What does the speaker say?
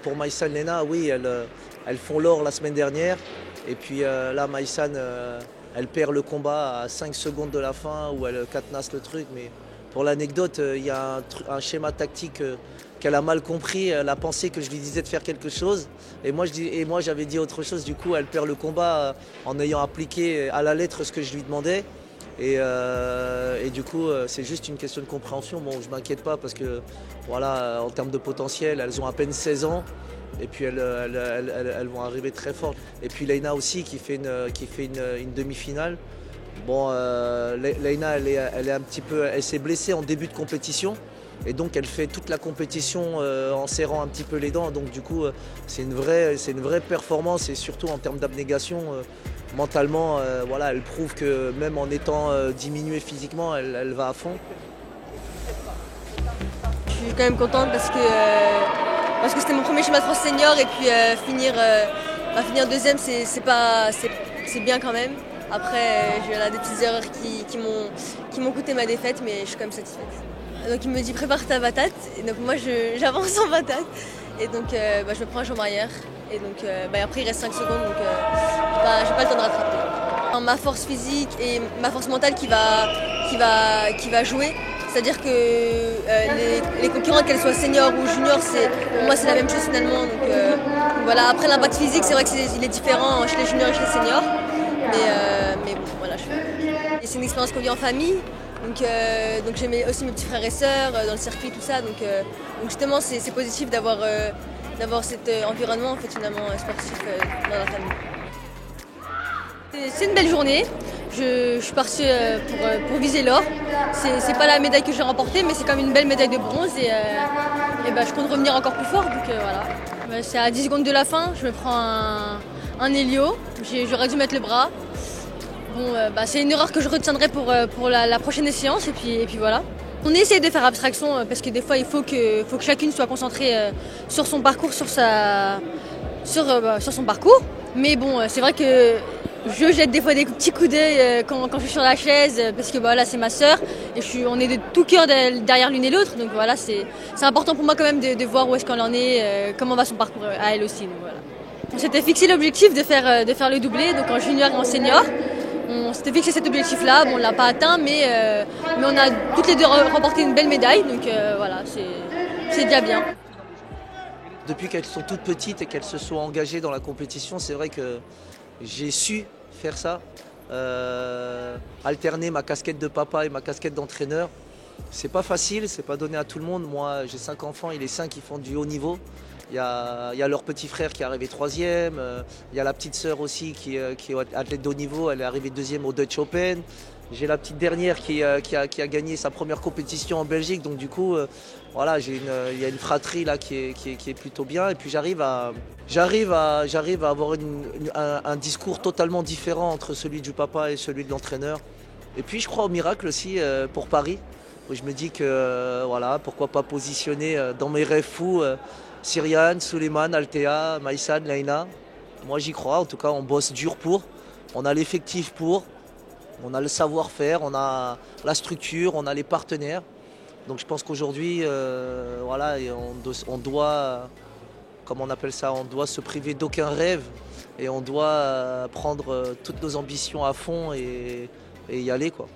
pour Maïsan Lena, oui, elles font l'or la semaine dernière. Et puis là, Maïsan, elle perd le combat à 5 secondes de la fin où elle cadenasse le truc. Mais pour l'anecdote, il y a un schéma tactique qu'elle a mal compris. Elle a pensé que je lui disais de faire quelque chose. Et moi, j'avais dit autre chose. Du coup, elle perd le combat en ayant appliqué à la lettre ce que je lui demandais. Et du coup, c'est juste une question de compréhension. Bon, je m'inquiète pas parce que, voilà, en termes de potentiel, elles ont à peine 16 ans. Et puis elles vont arriver très fortes. Et puis Leïna aussi qui fait une demi-finale. Bon, Leïna, elle est un petit peu, elle s'est blessée en début de compétition. Et donc elle fait toute la compétition en serrant un petit peu les dents. Donc du coup, c'est une vraie performance et surtout en termes d'abnégation. Mentalement, voilà, elle prouve que même en étant diminuée physiquement, elle va à fond. Je suis quand même contente parce que c'était mon premier schéma de France senior et puis finir deuxième c'est bien quand même. Après j'ai eu des petites erreurs qui m'ont coûté ma défaite mais je suis quand même satisfaite. Donc il me dit prépare ta patate et donc moi j'avance en patate et donc je me prends un jambe arrière et donc après il reste 5 secondes donc j'ai pas le temps de rattraper. Ma force physique et ma force mentale qui va jouer. C'est-à-dire que les concurrents, qu'elles soient seniors ou juniors, pour moi c'est la même chose finalement. Donc voilà. Après l'impact physique, c'est vrai qu'il est différent chez les juniors et chez les seniors. Mais bon, voilà, je fais. Et c'est une expérience qu'on vit en famille. Donc j'ai aussi mes petits frères et sœurs dans le circuit, tout ça. Donc justement, c'est positif d'avoir cet environnement en fait, finalement sportif dans la famille. C'est une belle journée. Je suis partie pour viser l'or. C'est pas la médaille que j'ai remportée, mais c'est quand même une belle médaille de bronze et je compte revenir encore plus fort. Donc voilà. C'est à 10 secondes de la fin, je me prends un hélio. J'aurais dû mettre le bras. Bon, c'est une erreur que je retiendrai pour la prochaine séance et puis voilà. On essaie de faire abstraction parce que des fois il faut que chacune soit concentrée sur son parcours, sur son parcours. Mais bon, c'est vrai que je jette des fois des petits coups d'œil quand je suis sur la chaise parce que là c'est ma sœur et on est de tout cœur derrière l'une et l'autre. Donc voilà, c'est important pour moi quand même de voir où est-ce qu'elle en est, comment va son parcours à elle aussi. Donc, voilà. On s'était fixé l'objectif de faire le doublé, donc en junior et en senior. On s'était fixé cet objectif-là, bon, on ne l'a pas atteint, mais on a toutes les deux remporté une belle médaille, donc voilà, c'est déjà bien. Depuis qu'elles sont toutes petites et qu'elles se sont engagées dans la compétition, c'est vrai que j'ai su faire ça, alterner ma casquette de papa et ma casquette d'entraîneur. C'est pas facile, c'est pas donné à tout le monde. Moi, j'ai 5 enfants et les 5 qui font du haut niveau. Il y a leur petit frère qui est arrivé 3e, il y a la petite sœur aussi qui est athlète de haut niveau, elle est arrivée 2e au Dutch Open. J'ai la petite dernière qui a gagné sa première compétition en Belgique, donc du coup, voilà, il y a une fratrie là qui est plutôt bien. Et puis j'arrive à avoir un discours totalement différent entre celui du papa et celui de l'entraîneur. Et puis je crois au miracle aussi pour Paris, où je me dis que voilà, pourquoi pas positionner dans mes rêves fous Cyriane, Suleiman, Althea, Maïsan, Leïna. Moi j'y crois, en tout cas on bosse dur pour, on a l'effectif pour. On a le savoir-faire, on a la structure, on a les partenaires. Donc je pense qu'aujourd'hui, voilà, on doit, comme on appelle ça, on doit se priver d'aucun rêve et on doit prendre toutes nos ambitions à fond et y aller, quoi.